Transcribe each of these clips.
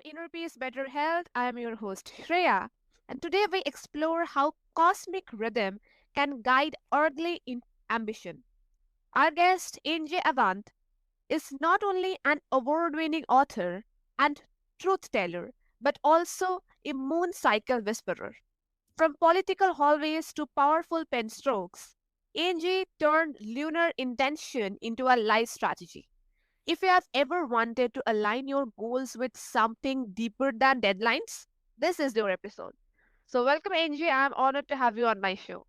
Inner Peace, Better Health. I am your host, Shreya. And today we explore how cosmic rhythm can guide earthly ambition. Our guest, NG Avant, is not only an award winning author and truth teller, but also a moon cycle whisperer. From political hallways to powerful pen strokes, NG turned lunar intention into a life strategy. If you have ever wanted to align your goals with something deeper than deadlines, this is your episode. So, welcome, Angie. I'm honored to have you on my show.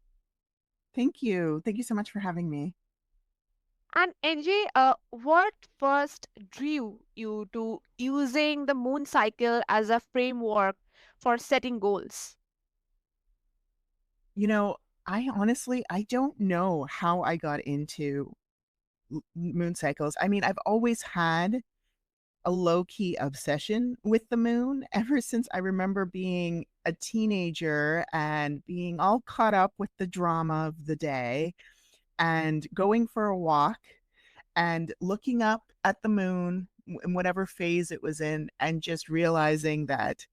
Thank you. Thank you so much for having me. And Angie, what first drew you to using the moon cycle as a framework for setting goals? You know, I don't know how I got into moon cycles. I mean, I've always had a low key obsession with the moon ever since I remember being a teenager and being all caught up with the drama of the day and going for a walk and looking up at the moon in whatever phase it was in and just realizing that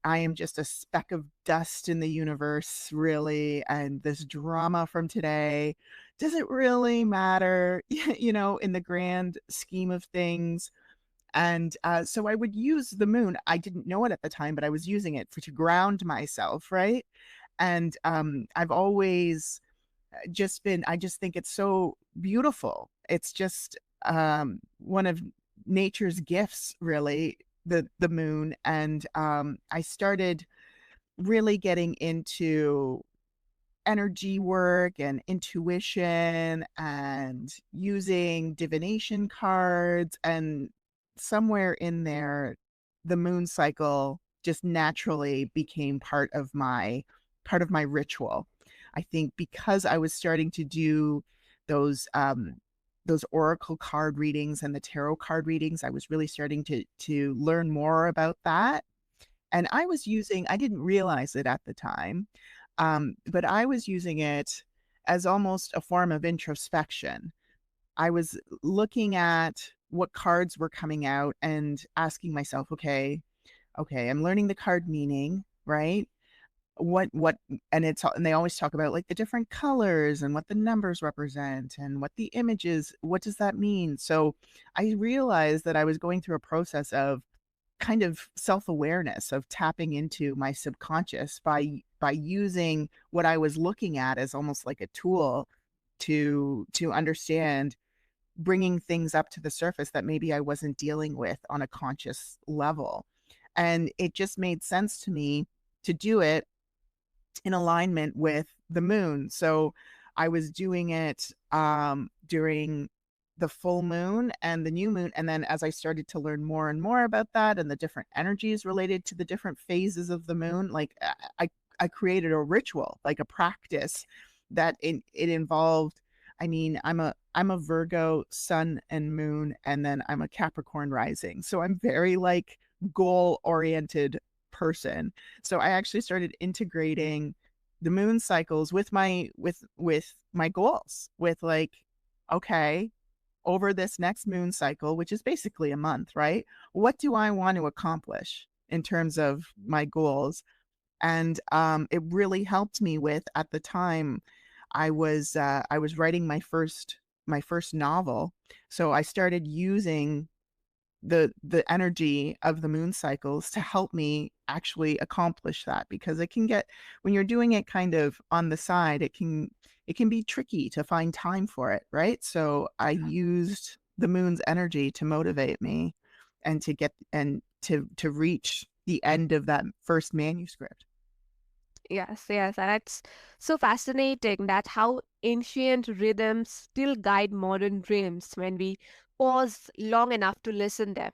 I am just a speck of dust in the universe, really. And this drama from today, does it really matter, in the grand scheme of things? And so I would use the moon. I didn't know it at the time, but I was using it to ground myself, right? And I've always I just think it's so beautiful. It's just one of nature's gifts, really, the moon. And I started really getting into energy work and intuition and using divination cards, and somewhere in there the moon cycle just naturally became part of my ritual. I think because I was starting to do those those oracle card readings and the tarot card readings, I was really starting to learn more about that. And I didn't realize it at the time, but I was using it as almost a form of introspection. I was looking at what cards were coming out and asking myself, okay, I'm learning the card meaning, right? What and they always talk about like the different colors and what the numbers represent and what the images, what does that mean? So I realized that I was going through a process of kind of self-awareness, of tapping into my subconscious by using what I was looking at as almost like a tool to understand, bringing things up to the surface that maybe I wasn't dealing with on a conscious level. And it just made sense to me to do it in alignment with the moon. So I was doing it during the full moon and the new moon. And then as I started to learn more and more about that and the different energies related to the different phases of the moon, like I created a ritual, like a practice that it involved. I mean, I'm a Virgo sun and moon, and then I'm a Capricorn rising. So I'm very like goal oriented person. So I actually started integrating the moon cycles with my goals, with like, okay, over this next moon cycle, which is basically a month, right? What do I want to accomplish in terms of my goals? And it really helped me with, at the time, I was writing my first novel, so I started using the energy of the moon cycles to help me actually accomplish that, because it can get, when you're doing it kind of on the side, it can be tricky to find time for it, right? So I used the moon's energy to motivate me and to get and to reach the end of that first manuscript. Yes, yes, and it's so fascinating that how ancient rhythms still guide modern dreams when we pause long enough to listen them.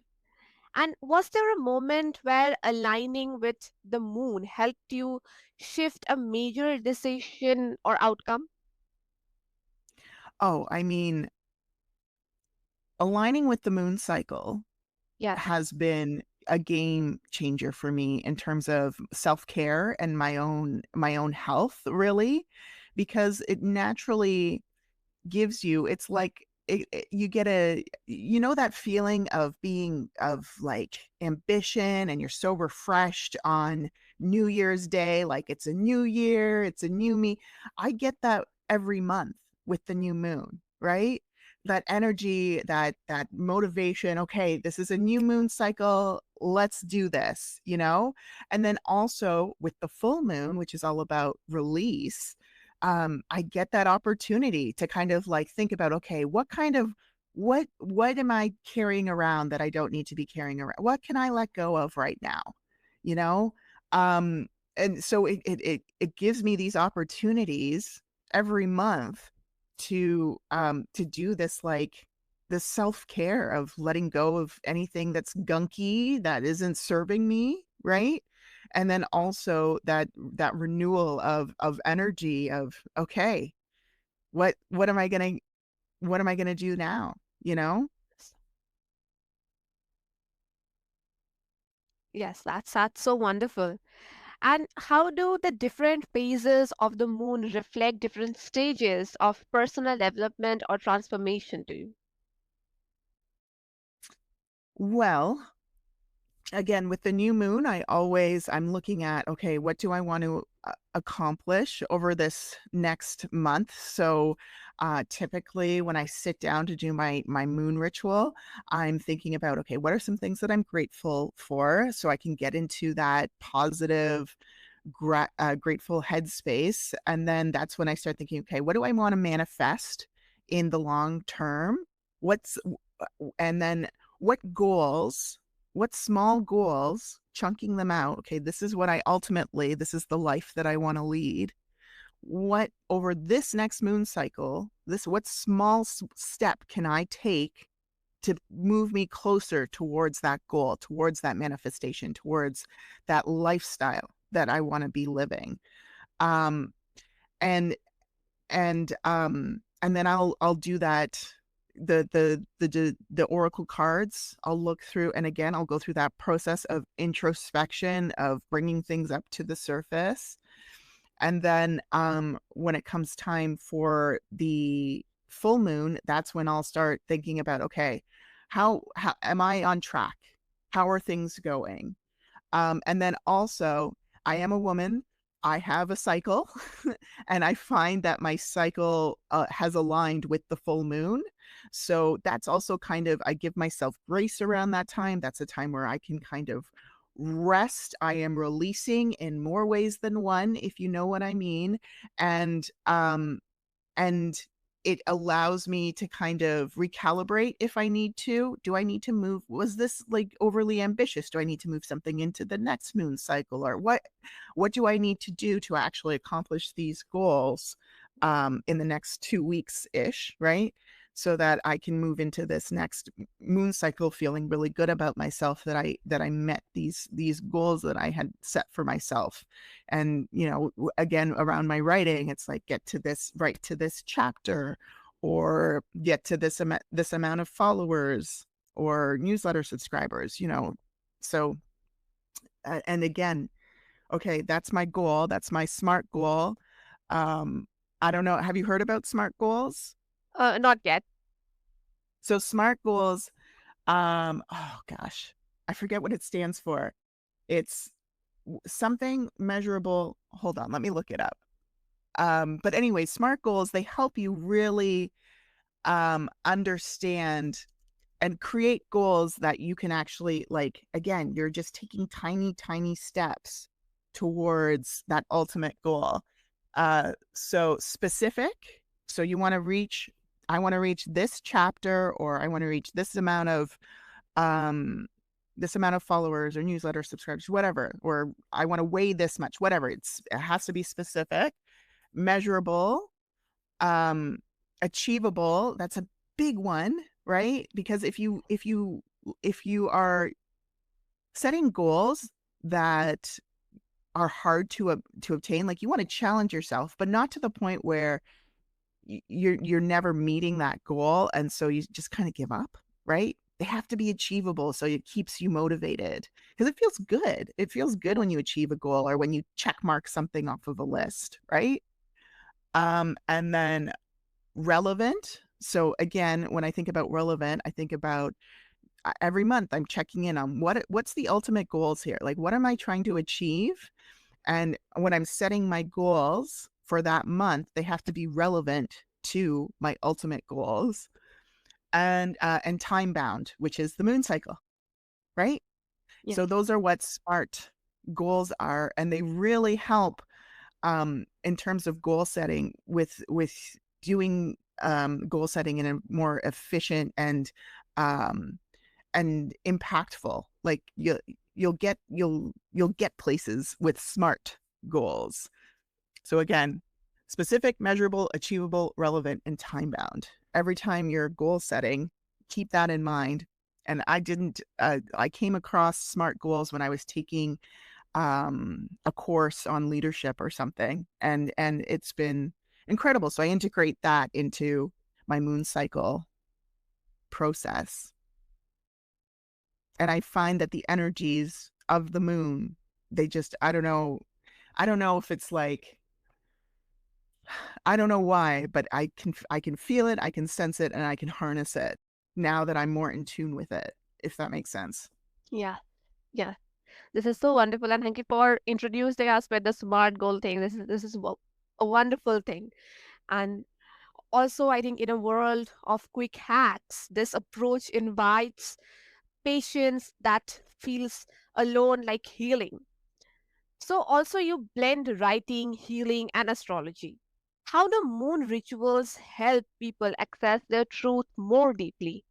And was there a moment where aligning with the moon helped you shift a major decision or outcome? Oh, I mean, aligning with the moon cycle Yes. has been a game changer for me in terms of self-care and my own health, really, because it naturally gives you, it's like you get that feeling of being of like ambition, and you're so refreshed on New Year's Day, like it's a new year, it's a new me. I get that every month with the new moon, right? That energy, that motivation. Okay, this is a new moon cycle. Let's do this, you know? And then also with the full moon, which is all about release, I get that opportunity to kind of like think about, okay, what am I carrying around that I don't need to be carrying around? What can I let go of right now? You know? Um, and so it gives me these opportunities every month to do this, like this self-care of letting go of anything that's gunky that isn't serving me, right? And then also that renewal of energy of, okay, what am I gonna do now, you know? Yes, that's so wonderful. And how do the different phases of the moon reflect different stages of personal development or transformation to you? Well, again, with the new moon, I'm looking at, okay, what do I want to accomplish over this next month? So, typically when I sit down to do my moon ritual, I'm thinking about, okay, what are some things that I'm grateful for, so I can get into that positive, grateful headspace. And then that's when I start thinking, okay, what do I want to manifest in the long term? What's and then what small goals, chunking them out. Okay, this is the life that I want to lead. What over this next moon cycle, what small step can I take to move me closer towards that goal, towards that manifestation, towards that lifestyle that I want to be living. Um, and and then I'll do that. The oracle cards, I'll look through, and again I'll go through that process of introspection, of bringing things up to the surface. And then when it comes time for the full moon, that's when I'll start thinking about, okay, how am I on track? How are things going? And then also, I am a woman. I have a cycle, and I find that my cycle has aligned with the full moon. So that's also kind of, I give myself grace around that time. That's a time where I can kind of rest. I am releasing in more ways than one, if you know what I mean. And and it allows me to kind of recalibrate if I need to. Do I need to move? Was this like overly ambitious? Do I need to move something into the next moon cycle, or what do I need to do to actually accomplish these goals in the next 2 weeks ish, right? So that I can move into this next moon cycle feeling really good about myself, that I met these goals that I had set for myself. And again, around my writing, it's like, write to this chapter, or get to this amount of followers or newsletter subscribers, so and again, okay, that's my goal, that's my smart goal. I don't know, have you heard about smart goals? Not yet. So smart goals, oh gosh, I forget what it stands for. It's something measurable. Hold on, let me look it up. But anyway, SMART goals, they help you really understand and create goals that you can actually, like, again, you're just taking tiny, tiny steps towards that ultimate goal. So specific. So I want to reach this chapter, or I want to reach um this amount of followers or newsletter subscribers, whatever, or I want to weigh this much, whatever. It has to be specific, measurable, um, achievable. That's a big one, right? Because if you are setting goals that are hard to obtain, like, you want to challenge yourself, but not to the point where you're never meeting that goal, and so you just kind of give up, right? They have to be achievable, so it keeps you motivated, because it feels good. It feels good when you achieve a goal, or when you check mark something off of a list, right? And then relevant. So again, when I think about relevant, I think about every month I'm checking in on what's the ultimate goals here? Like what am I trying to achieve? And when I'm setting my goals for that month, they have to be relevant to my ultimate goals and time bound, which is the moon cycle, right? Yes. So those are what SMART goals are, and they really help in terms of goal setting with doing goal setting in a more efficient um, and impactful. Like you'll get places with SMART goals. So again, specific, measurable, achievable, relevant, and time bound. Every time you're goal setting, keep that in mind. And I came across SMART goals when I was taking a course on leadership or something. And it's been incredible. So I integrate that into my moon cycle process. And I find that the energies of the moon, they just, I don't know if it's like, I don't know why, but I can feel it, I can sense it, and I can harness it now that I'm more in tune with it, if that makes sense. Yeah. Yeah. This is so wonderful, and thank you for introducing us with the smart goal thing. A wonderful thing. And also, I think in a world of quick hacks, this approach invites patience that feels alone like healing. So, also, you blend writing, healing, and astrology. How do moon rituals help people access their truth more deeply?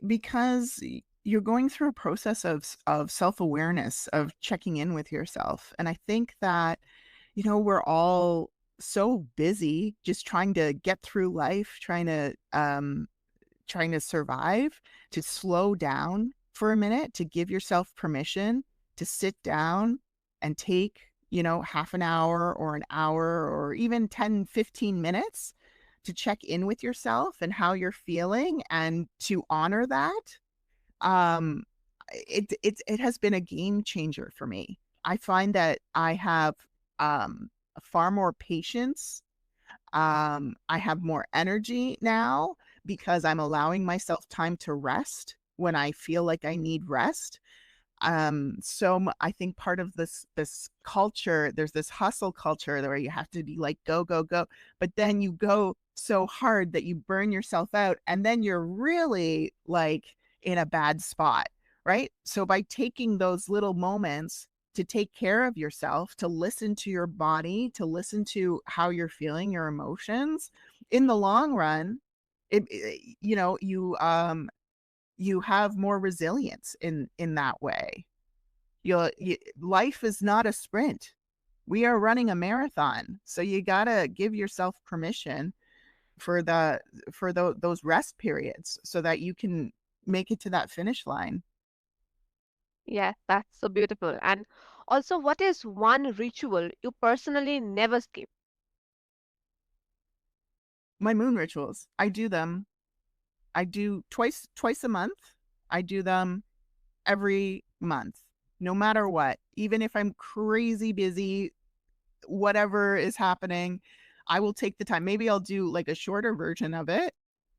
Because you're going through a process of self-awareness, of checking in with yourself. And I think that, we're all so busy just trying to get through life, trying to survive, to slow down for a minute, to give yourself permission to sit down and take, half an hour or an hour or even 10, 15 minutes to check in with yourself and how you're feeling and to honor that. Um, it has been a game changer for me. I find that I have far more patience. I have more energy now because I'm allowing myself time to rest when I feel like I need rest. I think part of this culture, there's this hustle culture where you have to be like go go go, but then you go so hard that you burn yourself out, and then you're really like in a bad spot, right? So by taking those little moments to take care of yourself, to listen to your body, to listen to how you're feeling, your emotions, in the long run, you have more resilience in that way. Life is not a sprint. We are running a marathon. So you got to give yourself permission for those rest periods so that you can make it to that finish line. Yeah, that's so beautiful. And also, what is one ritual you personally never skip? My moon rituals, I do them. I do twice a month. I do them every month. No matter what. Even if I'm crazy busy, whatever is happening, I will take the time. Maybe I'll do like a shorter version of it,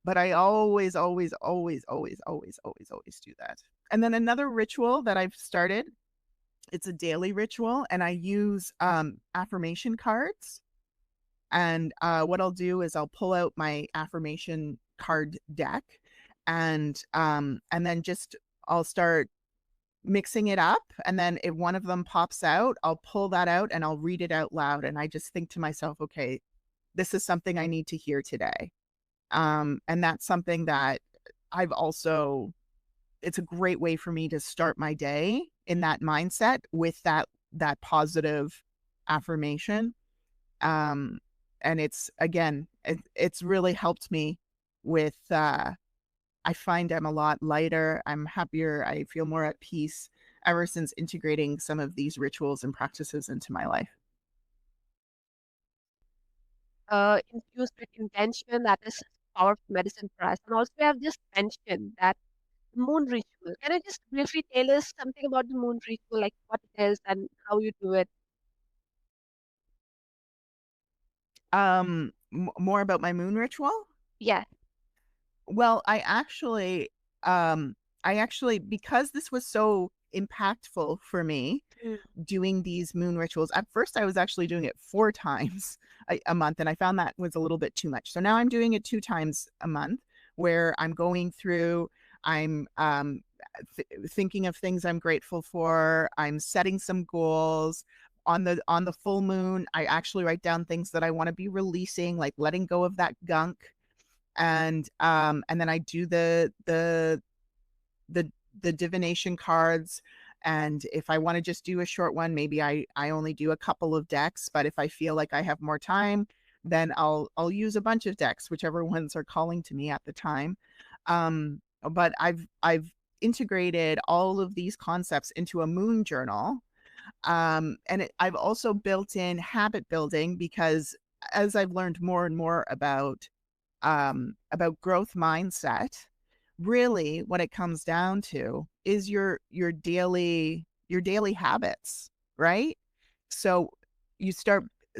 but I always, always, always, always, always, always, always do that. And then another ritual that I've started, it's a daily ritual, and I use affirmation cards. And what I'll do is I'll pull out my affirmation card deck, and then just I'll start mixing it up, and then if one of them pops out, I'll pull that out and I'll read it out loud, and I just think to myself, "Okay, this is something I need to hear today." And that's something that I've also it's a great way for me to start my day in that mindset with that positive affirmation. Um, and it's again, it's really helped me with I find I'm a lot lighter, I'm happier, I feel more at peace ever since integrating some of these rituals and practices into my life. Infused with intention, that is powerful medicine for us. And also, we have just mentioned that moon ritual. Can you just briefly tell us something about the moon ritual, like what it is and how you do it? More about my moon ritual? Yes. Well, I actually, because this was so impactful for me, Mm. doing these moon rituals. At first, I was actually doing it 4 times a month, and I found that was a little bit too much. So now I'm doing it 2 times a month, where I'm going through, I'm thinking of things I'm grateful for. I'm setting some goals. On the full moon, I actually write down things that I want to be releasing, like letting go of that gunk. And then I do the the divination cards. And if I want to just do a short one, maybe I only do a couple of decks. But if I feel like I have more time, then I'll use a bunch of decks, whichever ones are calling to me at the time. But I've integrated all of these concepts into a moon journal. I've also built in habit building, because as I've learned more and more about growth mindset, really what it comes down to is your daily habits, right? So you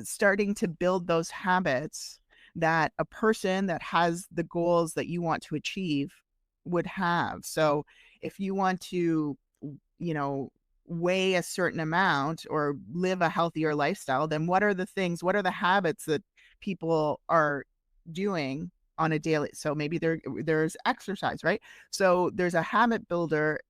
starting to build those habits that a person that has the goals that you want to achieve would have. So if you want to, you know, weigh a certain amount or live a healthier lifestyle, then what are the habits that people are doing on a daily? So maybe there's exercise, right? So there's a habit builder,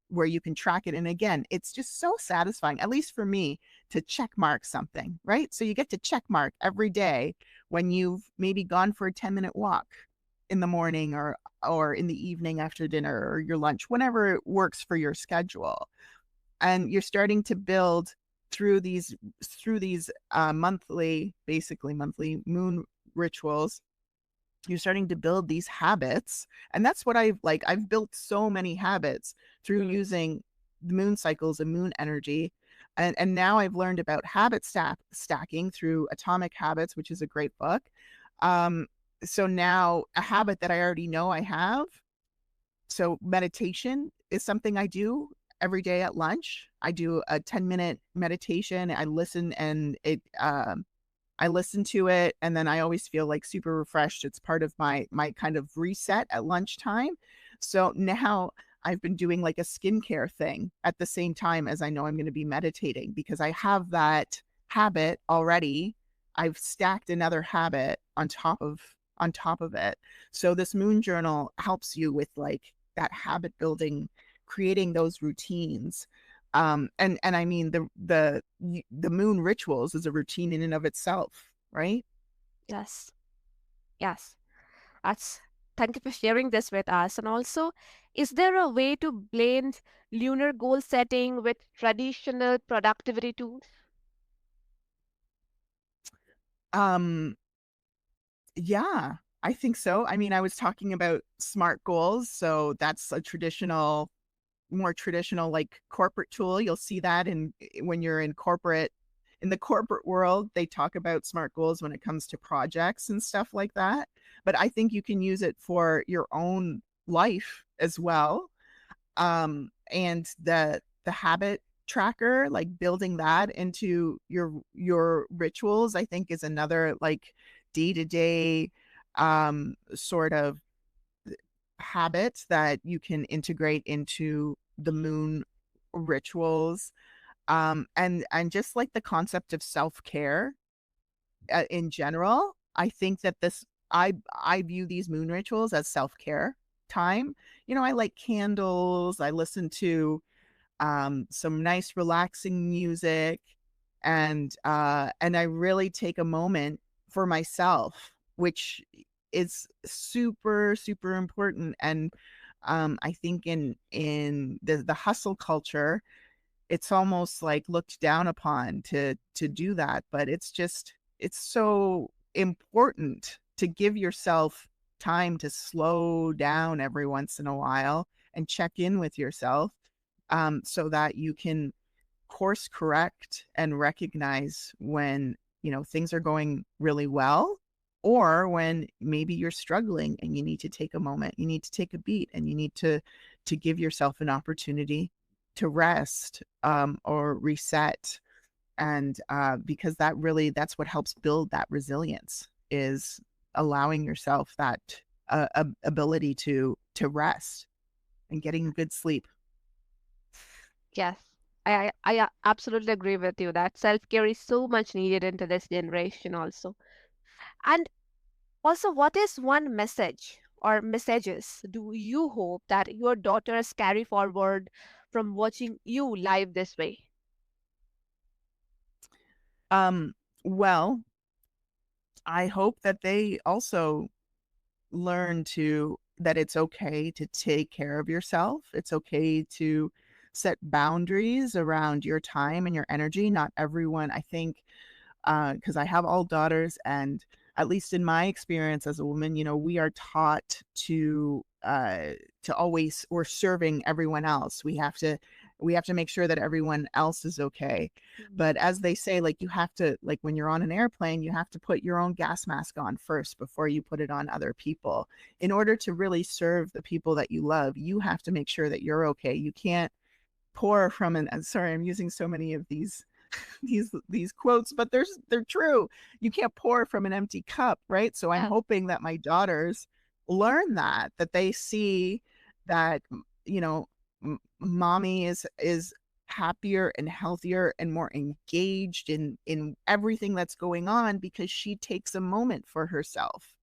where you can track it. And again, it's just so satisfying, at least for me, to check mark something, right? So you get to check mark every day when you've maybe gone for a 10-minute walk in the morning, or in the evening after dinner, or your lunch, whenever it works for your schedule. And you're starting to build through these basically monthly moon rituals. You're starting to build these habits, and that's what I've built so many habits through Mm. using the moon cycles and moon energy. And now I've learned about stacking through Atomic Habits, which is a great book. um so now a habit that I already know I have, so meditation is something I do every day at lunch. I do a 10-minute meditation. I listen to it, and then I always feel like super refreshed. It's part of my kind of reset at lunchtime. So now I've been doing like a skincare thing at the same time as I know I'm going to be meditating, because I have that habit already. I've stacked another habit on top of it. So this moon journal helps you with like that habit building, creating those routines. And I mean, the moon rituals is a routine in and of itself, right? Yes. Yes. That's Thank you for sharing this with us. And also, is there a way to blend lunar goal setting with traditional productivity tools? Um, yeah, I think so. I mean, I was talking about SMART goals, so that's a more traditional, like, corporate tool. You'll see that when you're in the corporate world, they talk about SMART goals when it comes to projects and stuff like that. But I think you can use it for your own life as well. And the habit tracker, like building that into your rituals, I think is another like day-to-day sort of habit that you can integrate into the moon rituals. And just like the concept of self-care, in general, I think that I view these moon rituals as self-care time. I light candles, I listen to some nice relaxing music, and I really take a moment for myself, which is super, super important. And I think in the hustle culture, it's almost like looked down upon to do that, but it's so important to give yourself time to slow down every once in a while and check in with yourself, so that you can course correct and recognize when things are going really well, or when maybe you're struggling and you need to take a moment, you need to take a beat, and you need to give yourself an opportunity to rest, or reset. And because that's what helps build that resilience, is allowing yourself that ability to rest and getting good sleep. Yes, I absolutely agree with you that self-care is so much needed into this generation also. And also, what is one message or messages do you hope that your daughters carry forward from watching you live this way? um well, I hope that they also learn to that it's okay to take care of yourself. It's okay to set boundaries around your time and your energy. Not everyone, I think, because I have all daughters, and at least in my experience as a woman, we are taught to always, we're serving everyone else. We have to make sure that everyone else is okay. Mm. But as they say, like, you have to, like, when you're on an airplane, you have to put your own gas mask on first before you put it on other people. In order to really serve the people that you love, you have to make sure that you're okay. You can't pour from an, sorry, I'm using so many of these these quotes, but they're true. You can't pour from an empty cup, right? So I'm Yes, hoping that my daughters learn that they see that, you know mommy is happier and healthier and more engaged in everything that's going on, because she takes a moment for herself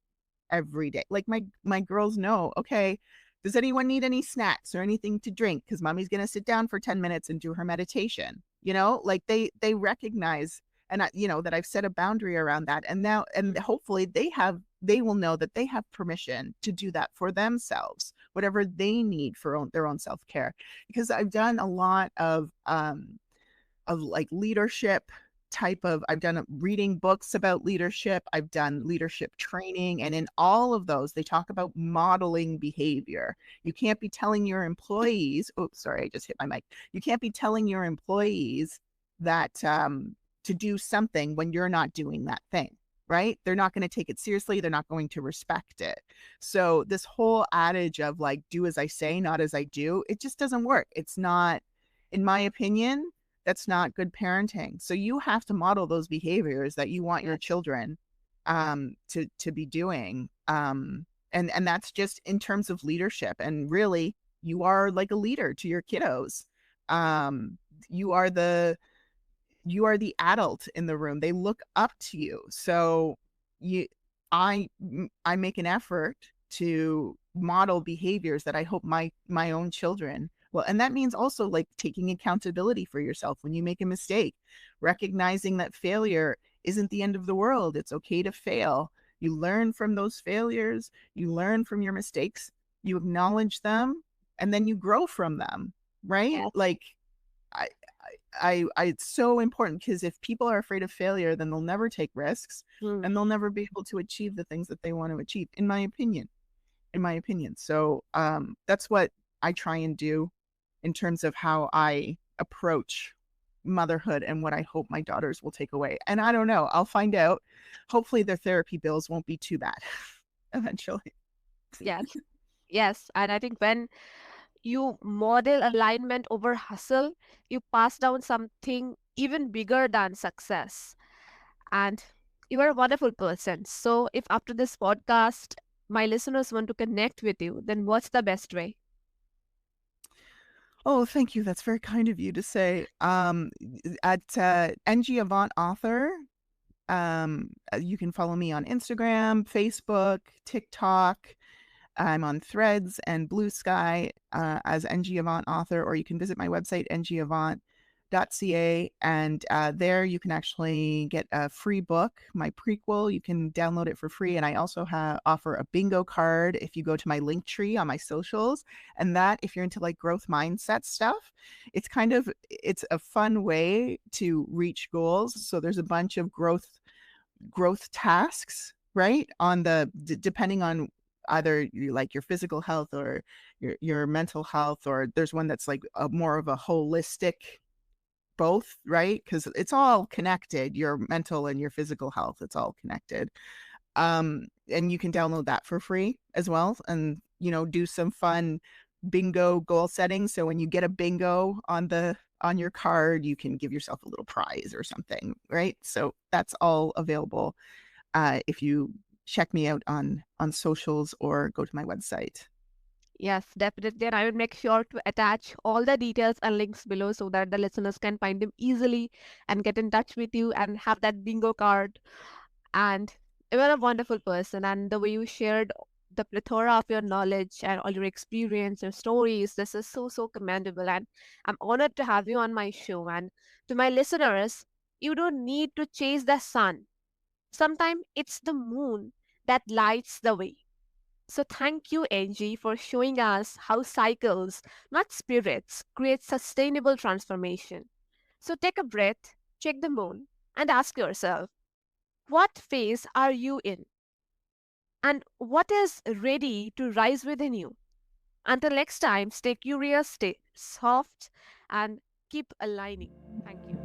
every day. Like, my girls know, okay, does anyone need any snacks or anything to drink? Because mommy's gonna sit down for 10 minutes and do her meditation. Like, they recognize, and that I've set a boundary around that. And now, and mm, hopefully they will know that they have permission to do that for themselves, whatever they need for their own self-care. Because I've done a lot of like leadership type of I've done reading books about leadership, I've done leadership training, and in all of those they talk about modeling behavior. You can't be telling your employees, oh sorry, I just hit my mic. You can't be telling your employees that to do something when you're not doing that thing. Right? They're not going to take it seriously. They're not going to respect it. So, this whole adage of like, do as I say, not as I do, it just doesn't work. It's not, in my opinion, that's not good parenting. So you have to model those behaviors that you want your yes, children to be doing. And that's just in terms of leadership. And really, you are like a leader to your kiddos. Um, you are the adult in the room. They look up to you. So you I make an effort to model behaviors that I hope my own children well, and that means also like taking accountability for yourself when you make a mistake, recognizing that failure isn't the end of the world. It's okay to fail. You learn from those failures, you learn from your mistakes, you acknowledge them, and then you grow from them, right? yes, Like, I it's so important, because if people are afraid of failure, then they'll never take risks, mm, and they'll never be able to achieve the things that they want to achieve, in my opinion. So that's what I try and do in terms of how I approach motherhood, and what I hope my daughters will take away. And I don't know, I'll find out. Hopefully their therapy bills won't be too bad eventually. yes, yes. And I think when you model alignment over hustle, you pass down something even bigger than success. And you are a wonderful person. So, if after this podcast, my listeners want to connect with you, then what's the best way? Oh, thank you. That's very kind of you to say. At NG Avant author, you can follow me on Instagram, Facebook, TikTok. I'm on Threads and Blue Sky as NG Avant author, or you can visit my website, ngavant.ca, and there you can actually get a free book, my prequel. You can download it for free, and I also offer a bingo card if you go to my link tree on my socials. And that, if you're into like growth mindset stuff, it's a fun way to reach goals. So there's a bunch of growth tasks, right? Depending on either like your physical health or your mental health, or there's one that's like more of a holistic both, right? Because it's all connected, your mental and your physical health, it's all connected. And you can download that for free as well, and do some fun bingo goal setting. So when you get a bingo on your card, you can give yourself a little prize or something, right? So that's all available if you check me out on socials or go to my website. Yes, definitely. And I will make sure to attach all the details and links below so that the listeners can find them easily and get in touch with you and have that bingo card. And you are a wonderful person. And the way you shared the plethora of your knowledge and all your experience, your stories, this is so, so commendable. And I'm honored to have you on my show. And to my listeners, you don't need to chase the sun. Sometimes it's the moon that lights the way. So thank you, Angie, for showing us how cycles, not spirits, create sustainable transformation. So take a breath, check the moon, and ask yourself, what phase are you in? And what is ready to rise within you? Until next time, stay curious, stay soft, and keep aligning. Thank you.